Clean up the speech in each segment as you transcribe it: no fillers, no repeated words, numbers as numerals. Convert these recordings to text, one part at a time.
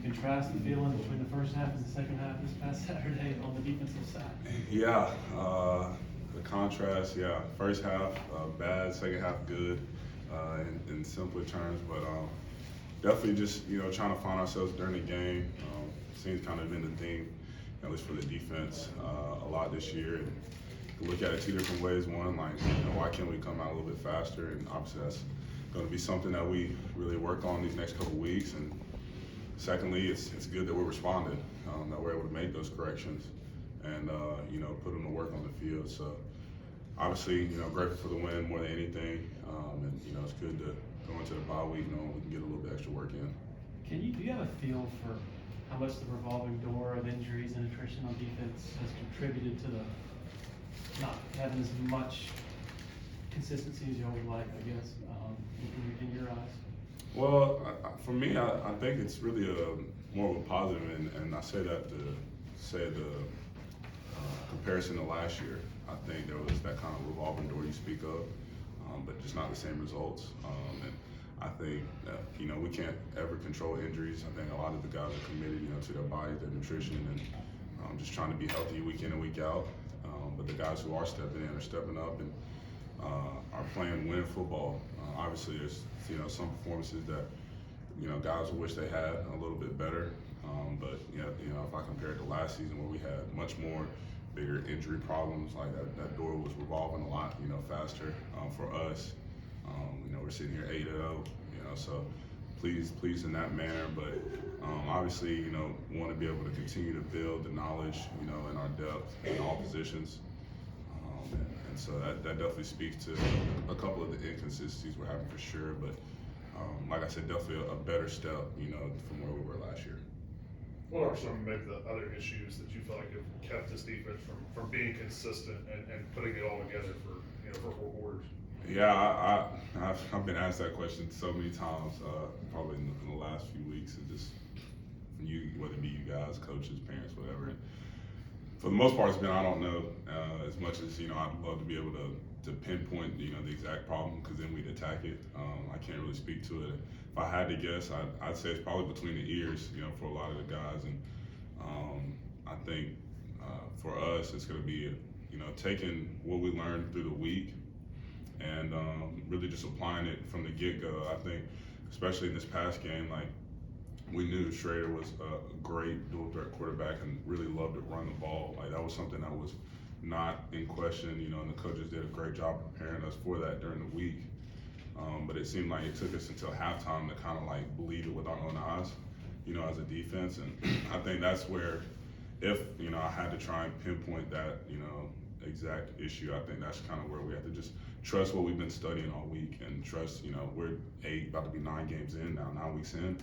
contrast the feeling between the first half and the second half this past Saturday on the defensive side? Yeah, the contrast, yeah. First half bad, second half good in simpler terms, but definitely just, trying to find ourselves during the game. Seems kind of been the theme, at least for the defense, a lot this year. And you can look at it two different ways. One, like, why can't we come out a little bit faster? And obviously that's going to be something that we really work on these next couple weeks. And secondly, it's good that we're responding, that we're able to make those corrections and, put them to work on the field. So obviously, grateful for the win more than anything. And, it's good to go into the bye week knowing we can get a little bit extra work in. Do you have a feel for how much the revolving door of injuries and attrition on defense has contributed to the not having as much consistency as you would like, I guess, in your eyes? Well, for me, I think it's really more of a positive, and I say that to say the comparison to last year. I think there was that kind of revolving door you speak of, but just not the same results. And I think that, we can't ever control injuries. I think a lot of the guys are committed, to their body, their nutrition, and just trying to be healthy week in and week out. But the guys who are stepping in are stepping up and are playing win football. Obviously, there's some performances that guys will wish they had a little bit better. But if I compare it to last season where we had much more bigger injury problems, like that door was revolving a lot faster for us. We're sitting here 8-0, so pleased in that manner. But obviously, we want to be able to continue to build the knowledge, in our depth in all positions. And so that definitely speaks to a couple of the inconsistencies we're having for sure. But like I said, definitely a better step, from where we were last year. What are some maybe the other issues that you feel like have kept this defense from being consistent and putting it all together for 4 quarters? Yeah, I've been asked that question so many times, probably in the last few weeks, and just whether it be you guys, coaches, parents, whatever. And for the most part, it's been I don't know as much as I'd love to be able to pinpoint the exact problem, because then we'd attack it. I can't really speak to it. If I had to guess, I'd say it's probably between the ears, for a lot of the guys. And I think for us, it's going to be taking what we learned through the week and really just applying it from the get-go. I think, especially in this past game, like, we knew Schrader was a great dual-threat quarterback and really loved to run the ball. Like, that was something that was not in question, and the coaches did a great job preparing us for that during the week. But it seemed like it took us until halftime to kind of like believe it with our own eyes, as a defense. And I think that's where, if, I had to try and pinpoint that, exact issue, I think that's kind of where we have to just trust what we've been studying all week and trust, we're about to be 9 games in now, 9 weeks in.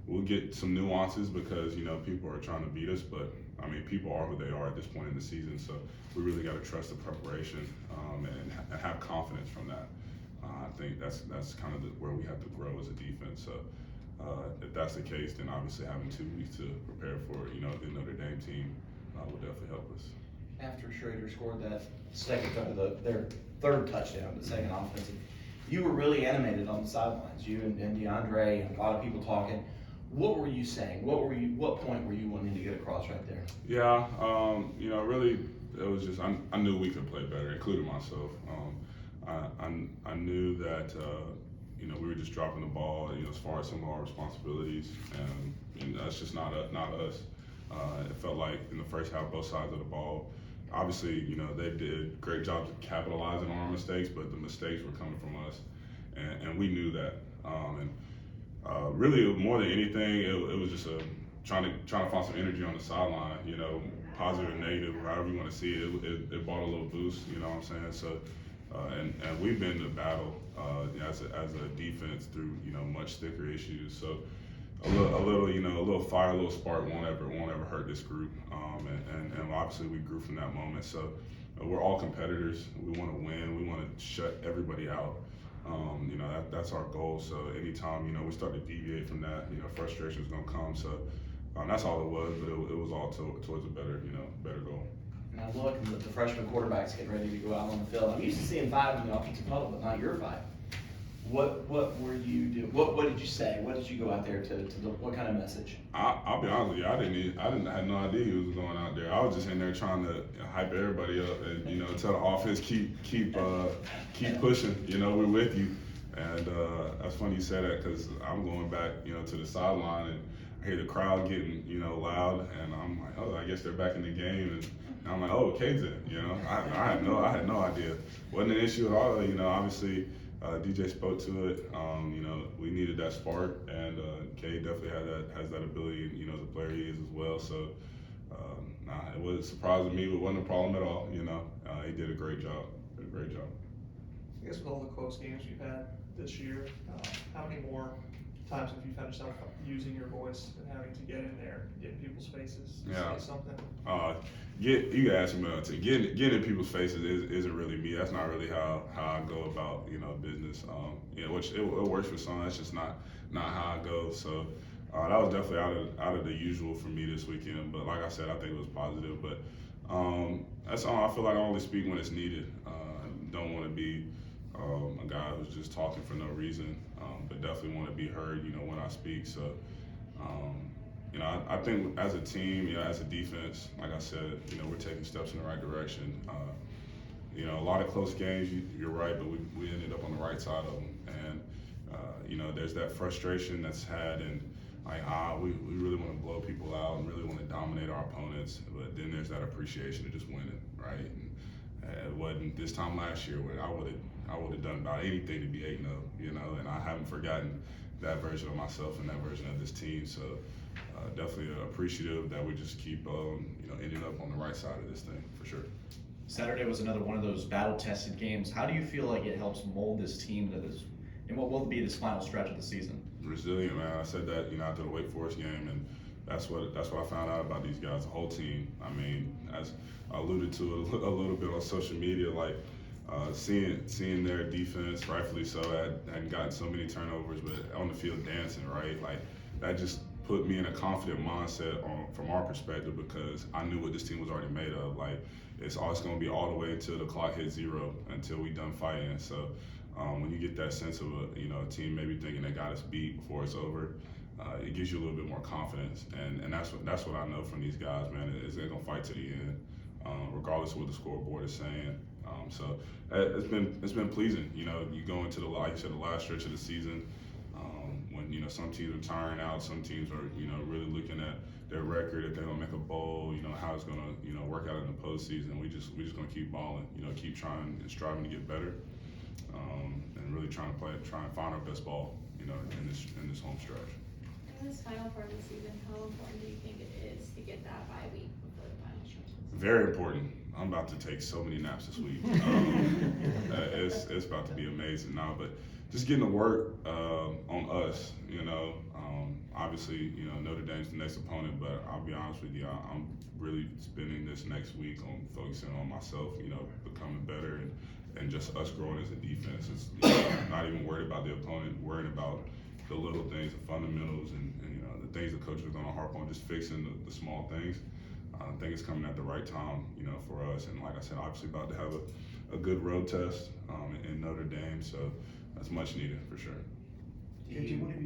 We'll get some nuances because, people are trying to beat us, but I mean, people are who they are at this point in the season. So we really got to trust the preparation and have confidence from that. I think that's kind of where we have to grow as a defense. So if that's the case, then obviously having 2 weeks to prepare for, the Notre Dame team will definitely help us. After Schrader scored that their third touchdown, the second offensive, you were really animated on the sidelines. You and DeAndre and a lot of people talking. What were you saying? What point were you wanting to get across right there? Yeah, really, it was just I knew we could play better, including myself. I knew that we were just dropping the ball, as far as some of our responsibilities, and that's just not us. It felt like in the first half, both sides of the ball, obviously, they did great jobs of capitalizing on our mistakes, but the mistakes were coming from us, and we knew that. Really, more than anything, it was just trying to find some energy on the sideline. Positive and negative, however you want to see it. It brought a little boost. You know what I'm saying? So, and we've been to battle as a defense through much thicker issues. So a little fire, a little spark won't ever hurt this group. And obviously we grew from that moment. So we're all competitors. We want to win. We want to shut everybody out. That's our goal. So anytime we start to deviate from that, frustration is gonna come. So that's all it was. But it was all towards a better goal. And I look, and the freshman quarterback's getting ready to go out on the field. I'm used to seeing 5 in the offensive huddle, but not your 5. What were you doing? What did you say? What did you go out there to what kind of message? I'll be honest with you, I had no idea he was going out there. I was just in there trying to hype everybody up and, you know, tell the offense keep pushing, you know, we're with you. And that's funny you say that because I'm going back, you know, to the sideline and I hear the crowd getting, you know, loud and I'm like, oh, I guess they're back in the game. And I'm like, oh, Cade's in, you know. I had no idea. Wasn't an issue at all, you know, obviously. DJ spoke to it. You know, we needed that spark, and Cade definitely has that ability. You know, the player he is as well. So, it wasn't surprising me. It wasn't a problem at all. You know, he did a great job. I guess with all the close games you've had this year, how many more times have you found yourself using your voice and having to get in there, get in people's faces, say something? You asked me about it. Getting in people's faces isn't really me. That's not really how I go about, you know, business. You know, which it works for some. That's just not how I go. So that was definitely out of the usual for me this weekend. But like I said, I think it was positive. But that's all. I feel like I only speak when it's needed. Don't want to be a guy who's just talking for no reason. But definitely want to be heard, you know, when I speak. So. You know, I think as a team, you know, as a defense, like I said, you know, we're taking steps in the right direction. You know, a lot of close games, you're right, but we ended up on the right side of them. And, you know, there's that frustration that's had and like, we really want to blow people out and really want to dominate our opponents. But then there's that appreciation of just winning, right? And it wasn't this time last year where I would have done about anything to be 8-0, you know, and I haven't forgotten that version of myself and that version of this team. So definitely appreciative that we just keep, you know, ending up on the right side of this thing for sure. Saturday was another one of those battle-tested games. How do you feel like it helps mold this team to this, and what will be this final stretch of the season? Resilient, man. I said that, you know, after the Wake Forest game, and that's what I found out about these guys, the whole team. I mean, as I alluded to a little bit on social media, like seeing their defense, rightfully so, hadn't gotten so many turnovers, but on the field dancing, right? Like that just put me in a confident mindset from our perspective because I knew what this team was already made of. Like it's going to be all the way until the clock hits 0 until we done fighting. So when you get that sense of a team maybe thinking they got us beat before it's over, it gives you a little bit more confidence. And that's what I know from these guys, man. Is they're gonna fight to the end, regardless of what the scoreboard is saying. So it's been pleasing. You know, you go into like you said, the last stretch of the season. When, you know, some teams are tiring out, some teams are, you know, really looking at their record, if they're gonna make a bowl, you know, how it's gonna, you know, work out in the postseason. We just gonna keep balling, you know, keep trying and striving to get better, and really try and find our best ball, you know, in this home stretch. In this final part of the season, how important do you think it is to get that bye week before the final stretch? Very important. I'm about to take so many naps this week. It's about to be amazing now, but just getting to work on us, you know. Obviously, you know, Notre Dame's the next opponent, but I'll be honest with you, I'm really spending this next week on focusing on myself, you know, becoming better and just us growing as a defense. It's, you know, not even worried about the opponent, worrying about the little things, the fundamentals, and you know, the things the coach is going to harp on, just fixing the small things. I think it's coming at the right time, you know, for us. And like I said, obviously about to have a good road test in Notre Dame, so that's much needed for sure. KG, what have you